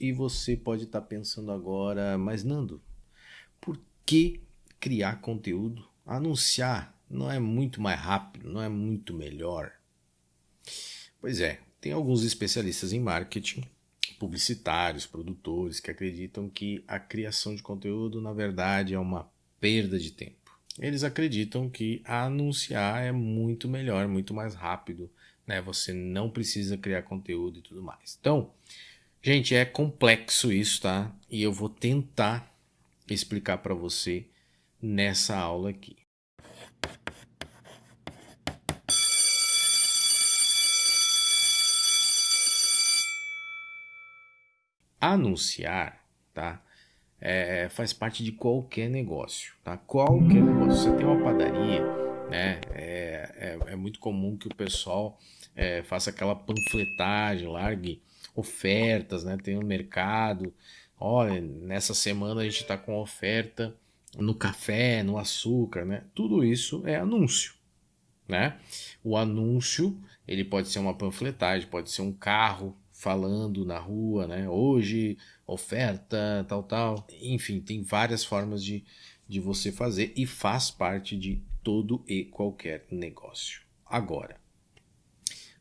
E você pode estar pensando agora, mas Nando, por que criar conteúdo? Anunciar não é muito mais rápido, não é muito melhor? Pois é, tem alguns especialistas em marketing, publicitários, produtores, que acreditam que a criação de conteúdo, na verdade, é uma perda de tempo. Eles acreditam que anunciar é muito melhor, muito mais rápido, né? Você não precisa criar conteúdo e tudo mais. Então, gente, é complexo isso, tá? E eu vou tentar explicar para você nessa aula aqui. Anunciar, tá? Faz parte de qualquer negócio, tá? Qualquer negócio. Você tem uma padaria, né? É muito comum que o pessoal faça aquela panfletagem, largue ofertas, né? Tem um mercado. Olha, nessa semana a gente está com oferta no café, no açúcar, né? Tudo isso é anúncio, né? O anúncio, ele pode ser uma panfletagem, pode ser um carro falando na rua, né? Hoje, oferta, tal, tal. Enfim, tem várias formas de você fazer e faz parte de todo e qualquer negócio. Agora,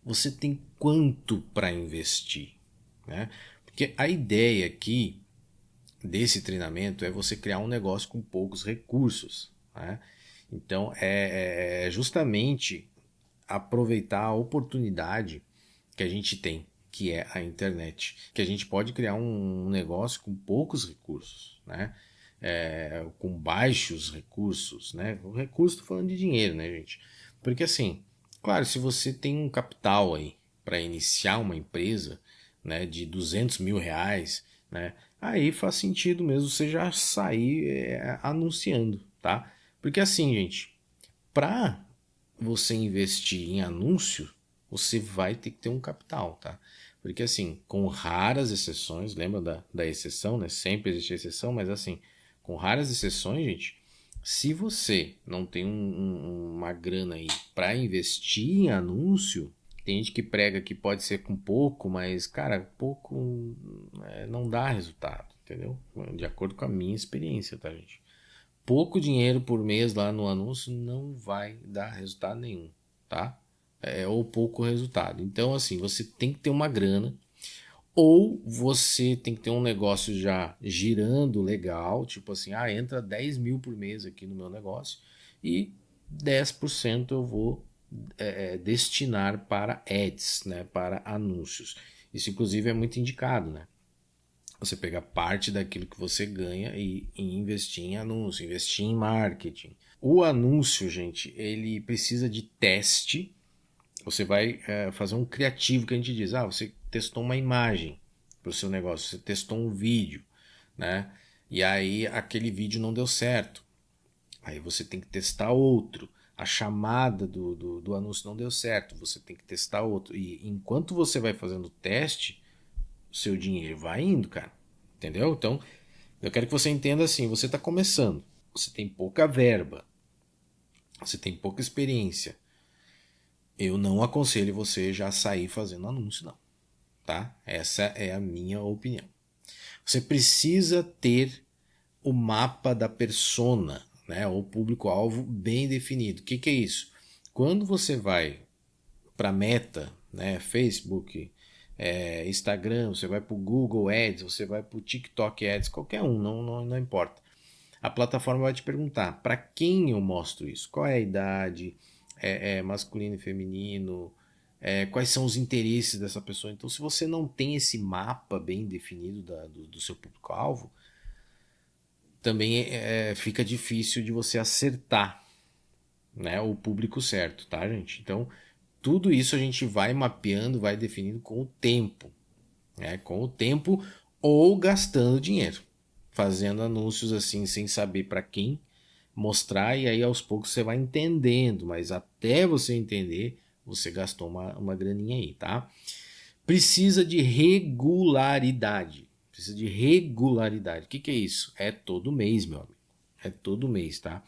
você tem quanto para investir, né? Porque a ideia aqui desse treinamento é você criar um negócio com poucos recursos, né? Então é justamente aproveitar a oportunidade que a gente tem, que é a internet, que a gente pode criar um negócio com poucos recursos, né? Com baixos recursos, né? O recurso, estou falando de dinheiro, né, gente? Porque assim, claro, se você tem um capital aí para iniciar uma empresa, né, de R$ 200 mil, né? Aí faz sentido mesmo você já sair anunciando, tá? Porque assim, gente, para você investir em anúncio, você vai ter que ter um capital, tá? Porque assim, com raras exceções, lembra da exceção, né? Sempre existe exceção, mas assim, com raras exceções, gente, se você não tem uma grana aí para investir em anúncio, tem gente que prega que pode ser com pouco, mas cara, pouco não dá resultado, entendeu? De acordo com a minha experiência, tá, gente? Pouco dinheiro por mês lá no anúncio não vai dar resultado nenhum, tá? Ou pouco resultado. Então, assim, você tem que ter uma grana, ou você tem que ter um negócio já girando legal, tipo assim, entra 10 mil por mês aqui no meu negócio e 10% eu vou destinar para ads, né? Para anúncios. Isso, inclusive, é muito indicado, né? Você pegar parte daquilo que você ganha e investir em anúncio, investir em marketing. O anúncio, gente, ele precisa de teste. Você vai fazer um criativo que a gente diz, você testou uma imagem para o seu negócio, você testou um vídeo, né? E aí aquele vídeo não deu certo. Aí você tem que testar outro. A chamada do anúncio não deu certo, você tem que testar outro. E enquanto você vai fazendo o teste, o seu dinheiro vai indo, cara. Entendeu? Então, eu quero que você entenda assim: você está começando, você tem pouca verba, você tem pouca experiência. Eu não aconselho você já sair fazendo anúncio, não. Tá? Essa é a minha opinião. Você precisa ter o mapa da persona, né? O público-alvo bem definido. O que é isso? Quando você vai para Meta, né? Facebook, Instagram, você vai para o Google Ads, você vai para o TikTok Ads, qualquer um, não importa. A plataforma vai te perguntar para quem eu mostro isso, qual é a idade, masculino e feminino, quais são os interesses dessa pessoa. Então, se você não tem esse mapa bem definido do seu público-alvo, também fica difícil de você acertar, né, o público certo, tá, gente? Então, tudo isso a gente vai mapeando, vai definindo com o tempo, né? Com o tempo ou gastando dinheiro, fazendo anúncios assim sem saber para quem mostrar, e aí aos poucos você vai entendendo, mas até você entender, você gastou uma graninha aí, tá? Precisa de regularidade. Precisa de regularidade. O que é isso? É todo mês, meu amigo. É todo mês, tá?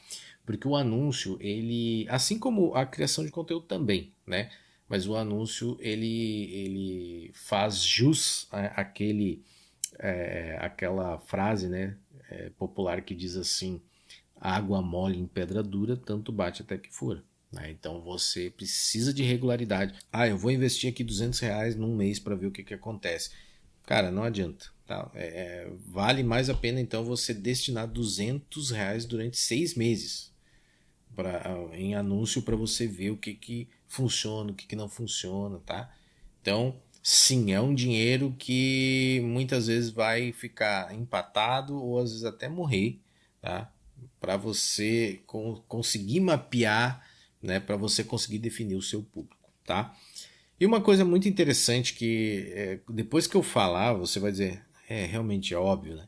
Porque o anúncio, ele, assim como a criação de conteúdo também, né? Mas o anúncio, ele faz jus àquele aquela frase, né, popular que diz assim: água mole em pedra dura, tanto bate até que fura. Né? Então você precisa de regularidade. Ah, eu vou investir aqui R$ 200 num mês para ver o que acontece. Cara, não adianta. Tá? Vale mais a pena então você destinar R$ 200 durante 6 meses em anúncio para você ver o que funciona, o que não funciona, tá? Então, sim, é um dinheiro que muitas vezes vai ficar empatado ou às vezes até morrer, tá? Para você conseguir mapear, né? Para você conseguir definir o seu público, tá? E uma coisa muito interessante que depois que eu falar, você vai dizer, realmente é óbvio, né?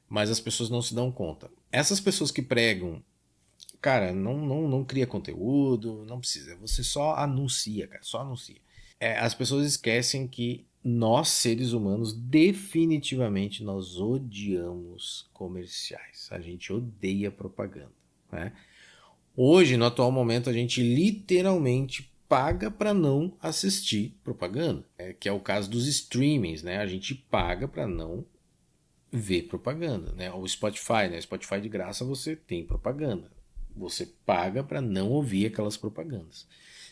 Mas as pessoas não se dão conta. Essas pessoas que pregam, cara, não cria conteúdo, não precisa. Você só anuncia, cara, só anuncia. As pessoas esquecem que nós, seres humanos, definitivamente nós odiamos comerciais. A gente odeia propaganda, né? Hoje, no atual momento, a gente literalmente paga para não assistir propaganda, que é o caso dos streamings, né? A gente paga para não ver propaganda, né? O Spotify, né? Spotify de graça você tem propaganda. Você paga para não ouvir aquelas propagandas,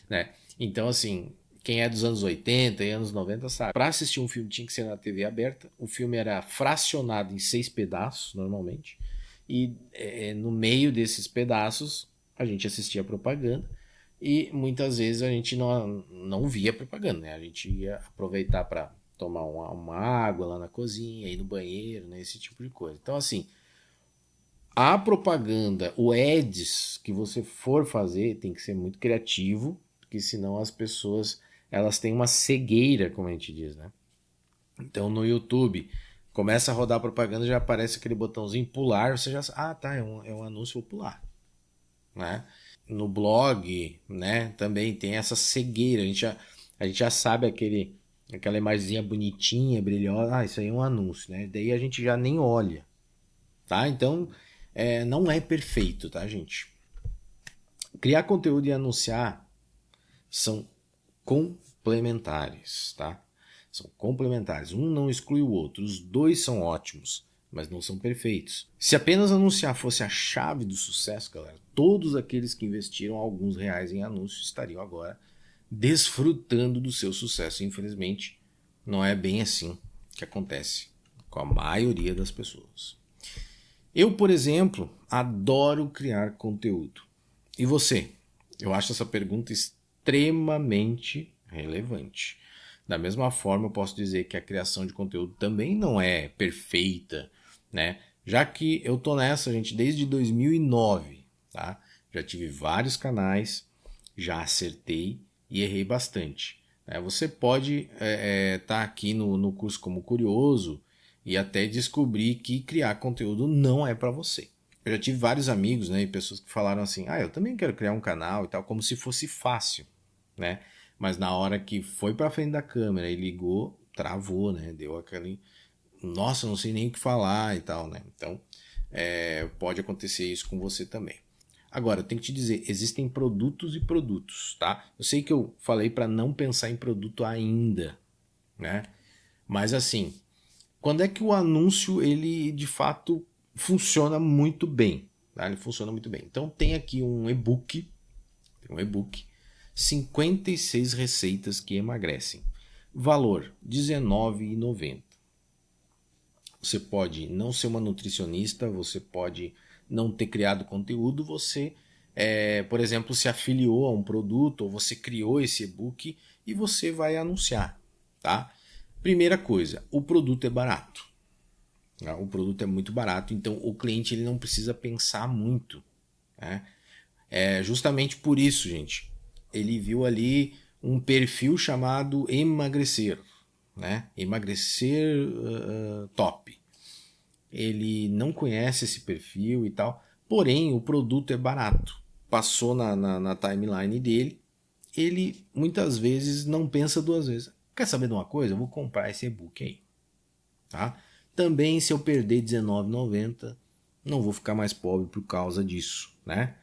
né? Então, assim, quem é dos anos 80 e anos 90 sabe. Para assistir um filme tinha que ser na TV aberta. O filme era fracionado em 6 pedaços, normalmente. E no meio desses pedaços a gente assistia a propaganda. E muitas vezes a gente não via propaganda, né? A gente ia aproveitar para tomar uma água lá na cozinha, ir no banheiro, né? Esse tipo de coisa. Então, assim, a propaganda, o ads que você for fazer tem que ser muito criativo, porque senão as pessoas elas têm uma cegueira, como a gente diz, né? Então no YouTube começa a rodar propaganda, já aparece aquele botãozinho pular, você já tá, é um anúncio popular, né? No blog, né, também tem essa cegueira, a gente já sabe aquela imagenzinha bonitinha, brilhosa, isso aí é um anúncio, né? Daí a gente já nem olha, tá? Então, não é perfeito, tá, gente? Criar conteúdo e anunciar são complementares, tá? São complementares. Um não exclui o outro. Os dois são ótimos, mas não são perfeitos. Se apenas anunciar fosse a chave do sucesso, galera, todos aqueles que investiram alguns reais em anúncios estariam agora desfrutando do seu sucesso. Infelizmente, não é bem assim que acontece com a maioria das pessoas. Eu, por exemplo, adoro criar conteúdo. E você? Eu acho essa pergunta extremamente relevante. Da mesma forma, eu posso dizer que a criação de conteúdo também não é perfeita, né? Já que eu tô nessa, gente, desde 2009, tá? Já tive vários canais, já acertei e errei bastante. Você pode estar aqui no curso como curioso e até descobrir que criar conteúdo não é para você. Eu já tive vários amigos, né, e pessoas que falaram assim: eu também quero criar um canal e tal, como se fosse fácil, né? Mas na hora que foi para frente da câmera e ligou, travou, né? Deu aquele, nossa, não sei nem o que falar e tal, né? Então, pode acontecer isso com você também. Agora, eu tenho que te dizer, existem produtos e produtos, tá? Eu sei que eu falei para não pensar em produto ainda, né? Mas assim, quando é que o anúncio ele de fato funciona muito bem? Tá? Ele funciona muito bem. Então tem aqui um e-book, 56 receitas que emagrecem. Valor R$19,90. Você pode não ser uma nutricionista, você pode não ter criado conteúdo, você, por exemplo, se afiliou a um produto ou você criou esse e-book e você vai anunciar, tá? Primeira coisa, o produto é barato. O produto é muito barato, então o cliente ele não precisa pensar muito, né? É justamente por isso, gente. Ele viu ali um perfil chamado emagrecer, né? Emagrecer top. Ele não conhece esse perfil e tal, porém o produto é barato. Passou na timeline dele, ele muitas vezes não pensa duas vezes. Quer saber de uma coisa? Eu vou comprar esse e-book aí, tá? Também se eu perder R$19,90, não vou ficar mais pobre por causa disso, né?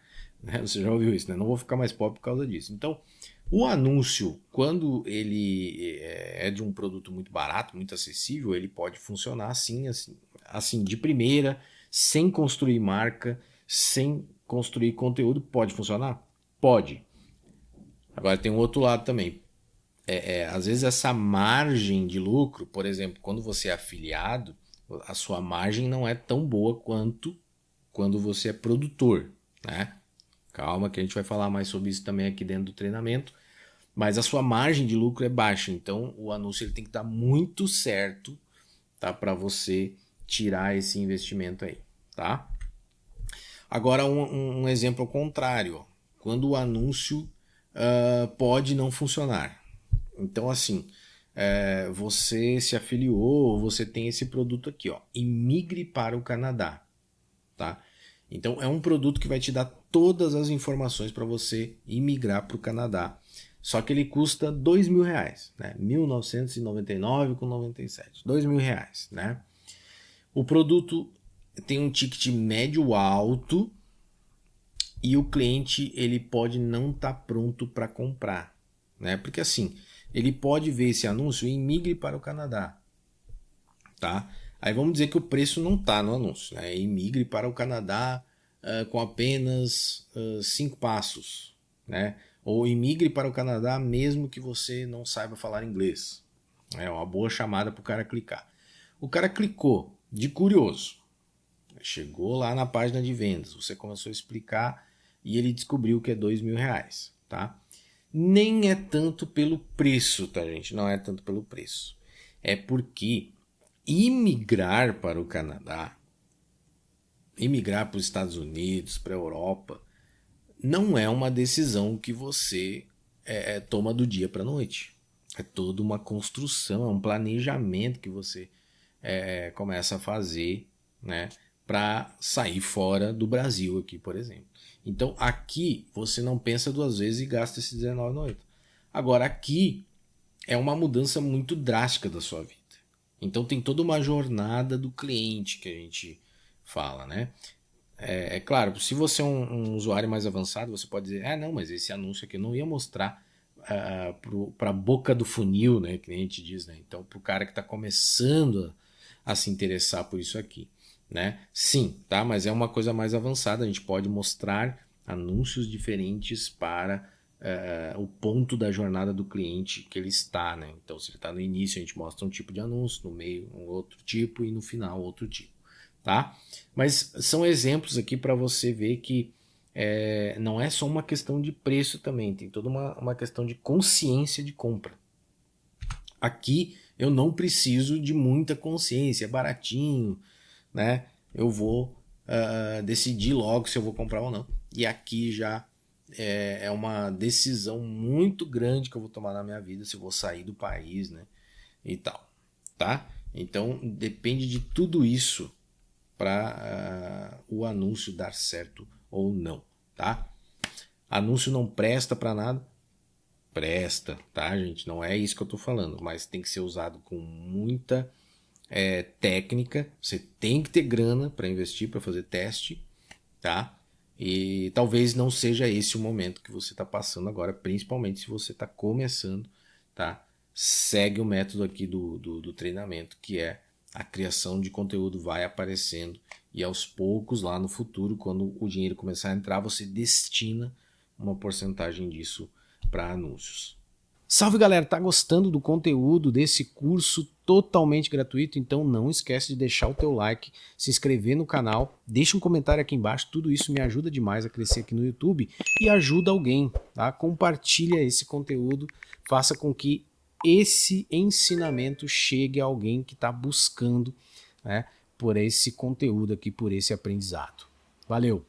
Você já ouviu isso, né? Não vou ficar mais pobre por causa disso. Então, O anúncio, quando ele é de um produto muito barato, muito acessível, ele pode funcionar assim de primeira, sem construir marca, sem construir conteúdo. Pode funcionar? Pode. Agora tem um outro lado também. Às vezes essa margem de lucro, por exemplo, quando você é afiliado, a sua margem não é tão boa quanto quando você é produtor, né? Calma que a gente vai falar mais sobre isso também aqui dentro do treinamento. Mas a sua margem de lucro é baixa, então o anúncio ele tem que estar muito certo, tá, para você tirar esse investimento aí, tá? Agora um exemplo ao contrário, quando o anúncio pode não funcionar. Então assim, você se afiliou, você tem esse produto aqui, ó, imigre para o Canadá, tá? Então é um produto que vai te dar todas as informações para você imigrar para o Canadá. Só que ele custa R$ 2.000, né? 1.999,97. R$ 2.000, né? O produto tem um ticket médio alto e o cliente ele pode não estar pronto para comprar, né? Porque assim, ele pode ver esse anúncio e migre para o Canadá, tá? Aí vamos dizer que o preço não está no anúncio, né? Imigre para o Canadá com apenas 5 passos, né? Ou imigre para o Canadá mesmo que você não saiba falar inglês. É uma boa chamada para o cara clicar. O cara clicou de curioso, chegou lá na página de vendas, você começou a explicar e ele descobriu que é R$ 2.000, tá? Nem é tanto pelo preço, tá, gente? Não é tanto pelo preço. É porque imigrar para o Canadá, imigrar para os Estados Unidos, para a Europa, não é uma decisão que você toma do dia para a noite. É toda uma construção, é um planejamento que você começa a fazer, né, para sair fora do Brasil aqui, por exemplo. Então aqui você não pensa duas vezes e gasta esses R$19,90. Agora aqui é uma mudança muito drástica da sua vida. Então tem toda uma jornada do cliente que a gente fala, né? É claro, se você é um usuário mais avançado, você pode dizer, não, mas esse anúncio aqui não ia mostrar para a boca do funil, né, que a gente diz, né? Então, para o cara que está começando a se interessar por isso aqui, né? Sim, tá? Mas é uma coisa mais avançada, a gente pode mostrar anúncios diferentes para o ponto da jornada do cliente que ele está, né? Então, se ele está no início, a gente mostra um tipo de anúncio, no meio um outro tipo e no final outro tipo, tá? Mas são exemplos aqui para você ver que não é só uma questão de preço também, tem toda uma questão de consciência de compra. Aqui eu não preciso de muita consciência, é baratinho, né? Eu vou decidir logo se eu vou comprar ou não. E aqui já é uma decisão muito grande que eu vou tomar na minha vida, se eu vou sair do país, né? E tal, tá? Então depende de tudo isso para o anúncio dar certo ou não, tá? Anúncio não presta para nada? Presta, tá, gente? Não é isso que eu tô falando, mas tem que ser usado com muita técnica. Você tem que ter grana para investir, para fazer teste, tá? E talvez não seja esse o momento que você está passando agora, principalmente se você está começando, tá? Segue o método aqui do treinamento, que é a criação de conteúdo vai aparecendo e aos poucos lá no futuro, quando o dinheiro começar a entrar, você destina uma porcentagem disso para anúncios. Salve galera, tá gostando do conteúdo desse curso totalmente gratuito? Então não esquece de deixar o teu like, se inscrever no canal, deixa um comentário aqui embaixo, tudo isso me ajuda demais a crescer aqui no YouTube e ajuda alguém, tá? Compartilha esse conteúdo, faça com que esse ensinamento chegue a alguém que está buscando, né, por esse conteúdo aqui, por esse aprendizado. Valeu!